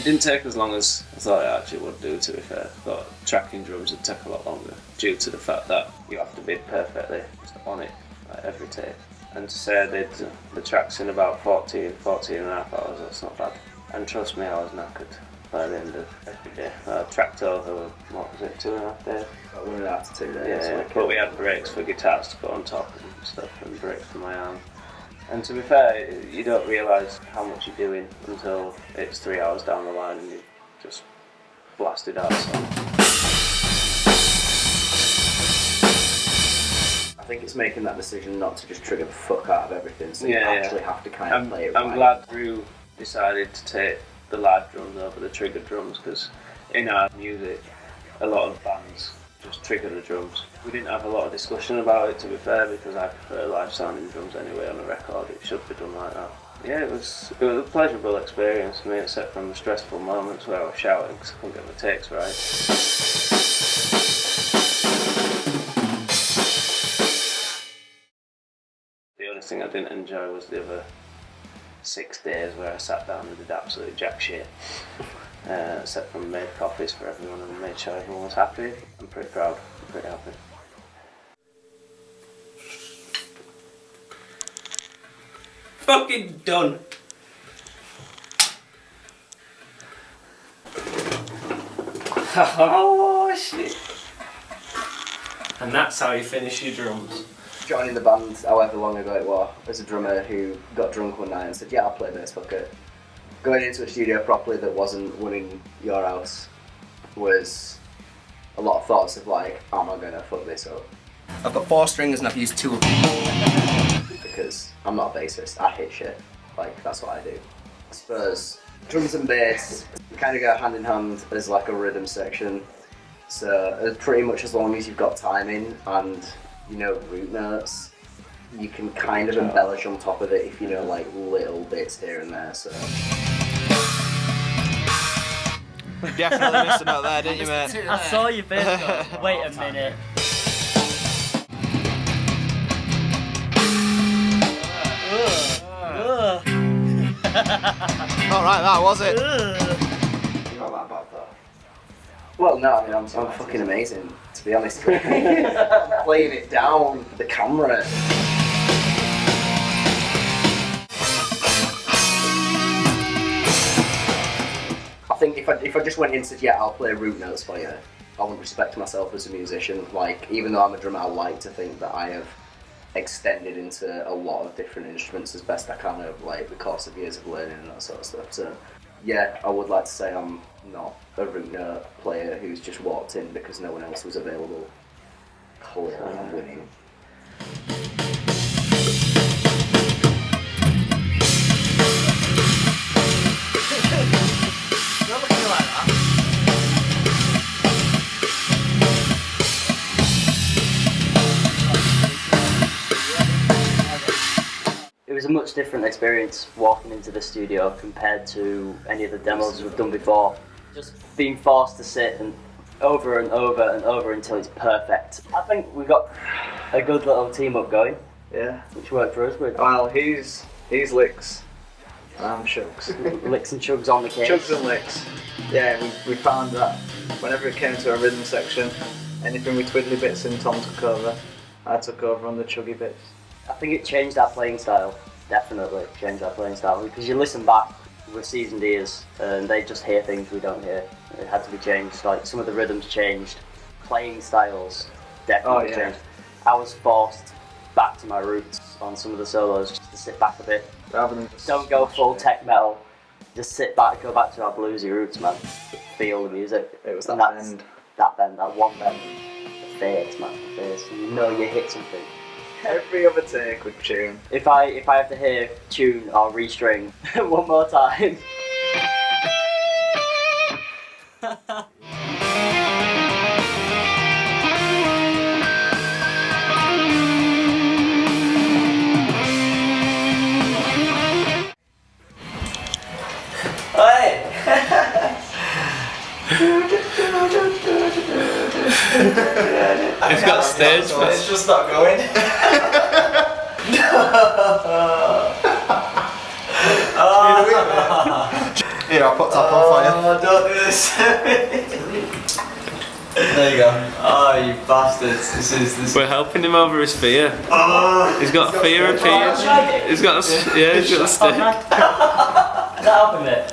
didn't take as long as I thought it actually would do, to be fair. I thought tracking drums would take a lot longer due to the fact that you have to be perfectly on it like every take. And to say I did the tracks in about 14 and a half hours, that's not bad. And trust me, I was knackered by the end of every day. I tracked over, what was it, 2.5 days? About 1.5 to 2 days. Yeah, but we had breaks for guitars to put on top and stuff, and breaks for my arm. And to be fair, you don't realise how much you're doing until it's 3 hours down the line and you've just blasted out a song. I think it's making that decision not to just trigger the fuck out of everything, so you actually have to kind of play it right. I'm glad Drew decided to take the live drums over the triggered drums, because in our music, a lot of bands just trigger the drums. We didn't have a lot of discussion about it, to be fair, because I prefer live sounding drums anyway on a record. It should be done like that. Yeah, it was a pleasurable experience for me, except from the stressful moments where I was shouting because I couldn't get my takes right. The only thing I didn't enjoy was the other 6 days where I sat down and did absolute jack shit. Except for made coffees for everyone and made sure everyone was happy. I'm pretty proud, I'm pretty happy. Fucking done. Oh shit. And that's how you finish your drums. Joining the band however long ago it was, as a drummer who got drunk one night and said, yeah, I'll play bass, fuck it. Going into a studio properly that wasn't one in your house was a lot of thoughts of like, am I gonna fuck this up? I've got 4 strings and I've used 2 of them. Because I'm not a bassist, I hit shit. Like, that's what I do. I suppose drums and bass kind of go hand in hand as like a rhythm section. So pretty much as long as you've got timing and you know root notes, you can kind of embellish on top of it if you know like little bits here and there. So You definitely missed a note there, didn't you, mate? I saw your face go, wait a minute. Alright, that was it. not that bad though. Well, no, I mean I'm fucking amazing, to be honest with you. I'm playing it down for the camera. I think if I just went in and said, yeah, I'll play root notes for you, I wouldn't respect myself as a musician. Like, even though I'm a drummer, I like to think that I have extended into a lot of different instruments as best I can over like the course of years of learning and that sort of stuff. So, yeah, I would like to say I'm not a root note player who's just walked in because no one else was available. Clearly, I'm winning. It was a much different experience walking into the studio compared to any of the demos we've done before. Just being forced to sit and over and over and over until it's perfect. I think we got a good little team up going. Yeah. Which worked for us. Well, he's licks and I'm chugs. Licks and chugs on the case. Chugs and licks. Yeah, we found that whenever it came to a rhythm section, anything with twiddly bits and Tom took over, I took over on the chuggy bits. I think it changed our playing style. Definitely changed our playing style, because you listen back with seasoned ears and they just hear things we don't hear. It had to be changed. Like, some of the rhythms changed, playing styles definitely changed. I was forced back to my roots on some of the solos, just to sit back a bit. Rather than just don't go full tech metal, just sit back, go back to our bluesy roots, man. Feel the music. It was that bend. That one bend. The face, man, the face. You know you hit something. Every other take with tune. If I have to hear tune or restring one more time. It's got stage, but it's just not going. Here, I'll put tap on for you. Oh, don't do this. There you go. Oh, you bastards. This We're helping him over his fear. He's got fear of peas. He's got a stick. Is that helping it?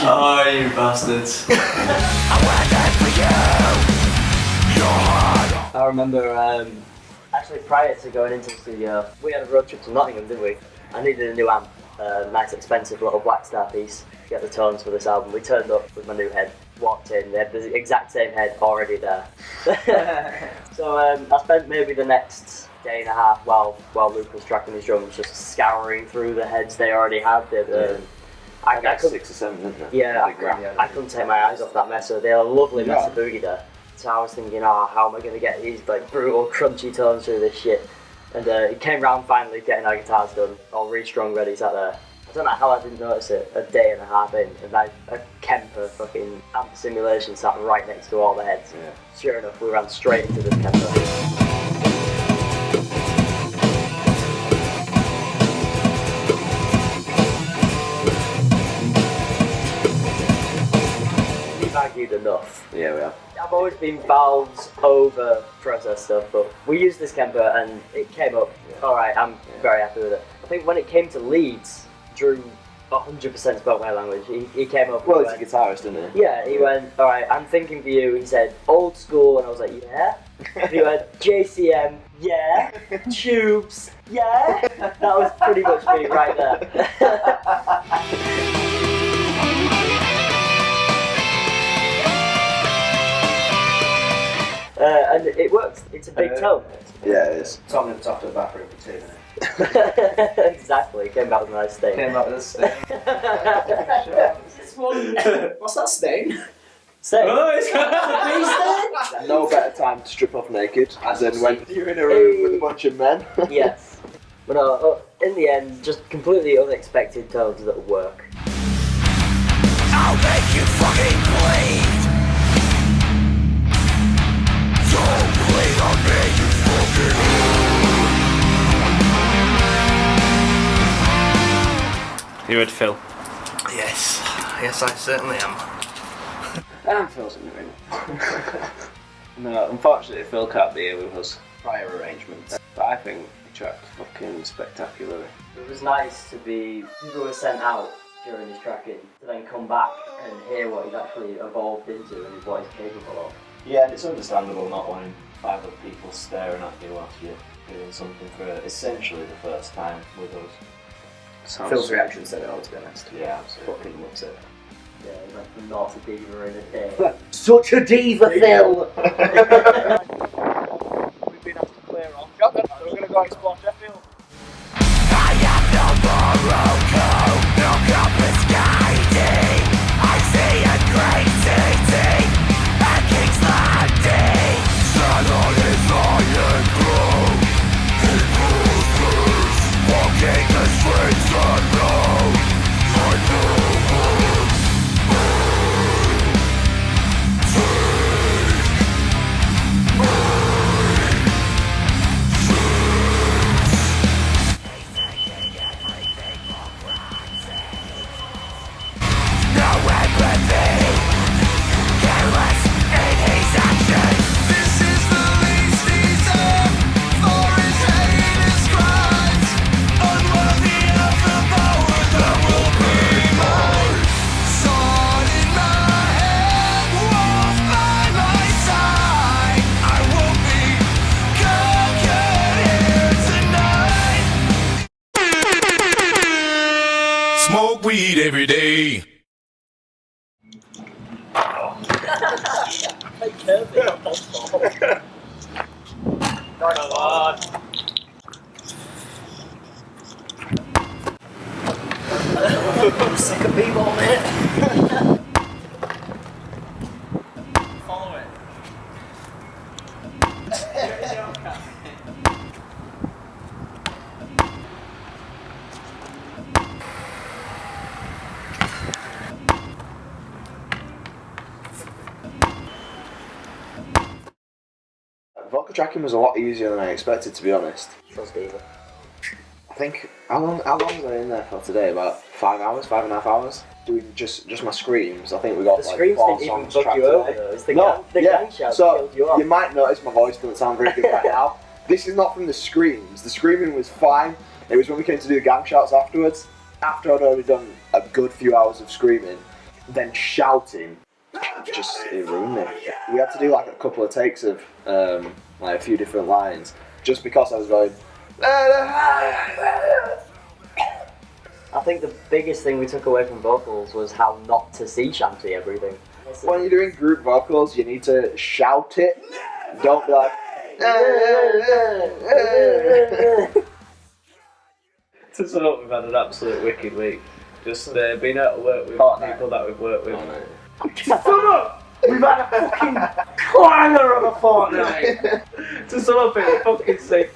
Oh, you bastards. I remember, actually prior to going into the studio, we had a road trip to Nottingham, didn't we? I needed a new amp, nice expensive little Black Star piece to get the tones for this album. We turned up with my new head, walked in, they had the exact same head already there. So I spent maybe the next day and a half while Luke was tracking his drums just scouring through the heads they already had. I got couldn't, 6 or 7, didn't it? yeah, I couldn't take my eyes off that mess. So they had a lovely mess of boogie there. So I was thinking, how am I going to get these like brutal, crunchy tones through this shit? And it came round finally getting our guitars done, all restrung ready, sat there. I don't know how I didn't notice it a day and a half in, and a Kemper fucking amp simulation sat right next to all the heads. Yeah. Sure enough, we ran straight into this Kemper. Argued enough. Yeah, we are. I've always been valves over process stuff, but we used this Kemper and it came up alright. I'm very happy with it. I think when it came to leads, Drew 100% spoke my language. He came up. Well, he's a guitarist, isn't he? Yeah, he went, alright, I'm thinking for you. He said, old school, and I was like, yeah. And he went, JCM, yeah. Tubes, yeah. That was pretty much me right there. And it works. It's a big tone. Yeah, it is. Tom looked after the bathroom for 2 minutes. Exactly. Came back with a nice stain. Came out with a stain. What's that stain? Stain? Oh, it's got Stain? No better time to strip off naked than when you're in a room with a bunch of men. Yes. But no, in the end, just completely unexpected tones that work. I'll make you fucking bleed. Don't bleed on me, you fucking. You ready, Phil? Yes, I certainly am. And Phil's in the room. No, unfortunately Phil can't be here with us. Prior arrangements. But I think he tracked fucking spectacularly. It was nice to be, people were sent out during his tracking, to then come back and hear what he's actually evolved into and what he's capable of. Yeah, and it's understandable not wanting 5 other people staring at you whilst you're doing something for essentially the first time with us. Phil's reaction said it all, to be honest. Yeah, absolutely. Fucking loves it. Yeah, he went from naught to diva in a day. Such a diva, Phil! We've been asked to clear off. So we're going to go explore Sheffield. I am no Morocco, no confiscating. I see a great city, a king's landing. Stand his iron crown, he prospers, walking the streets unknown. I know him. Smoke weed every day. Come on. Sick of b-ball, mate. Follow it. Vocal tracking was a lot easier than I expected, to be honest. Trust diva. I think how long was I in there for today? About 5 hours, 5.5 hours. Doing just my screams. I think we got The like screams 4 didn't even songs fuck tracked you over today. though. It's the No, gang shout so killed you off. you might notice my voice doesn't sound very good right now. This is not from the screams. The screaming was fine. It was when we came to do the gang shouts afterwards. After I'd already done a good few hours of screaming, then shouting, it ruined me. We had to do like a couple of takes of like a few different lines, just because I was going. I think the biggest thing we took away from vocals was how not to sea shanty everything. When you're doing group vocals, you need to shout it. Don't be like. To sum up, we've had an absolute wicked week. Just being able to work with people that we've worked with. To sum up, we've had a fucking clanger of a fortnight. To sum up, it's fucking sick.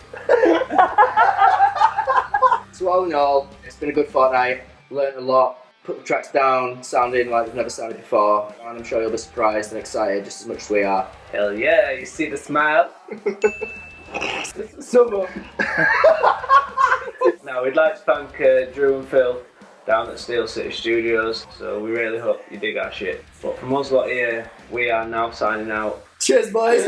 So all in all, it's been a good fortnight. Learned a lot. Put the tracks down, sounding like we've never sounded before. And I'm sure you'll be surprised and excited just as much as we are. Hell yeah, you see the smile? Sum up. Now, we'd like to thank Drew and Phil down at Steel City Studios, so we really hope you dig our shit. But from us lot here, we are now signing out. Cheers, boys!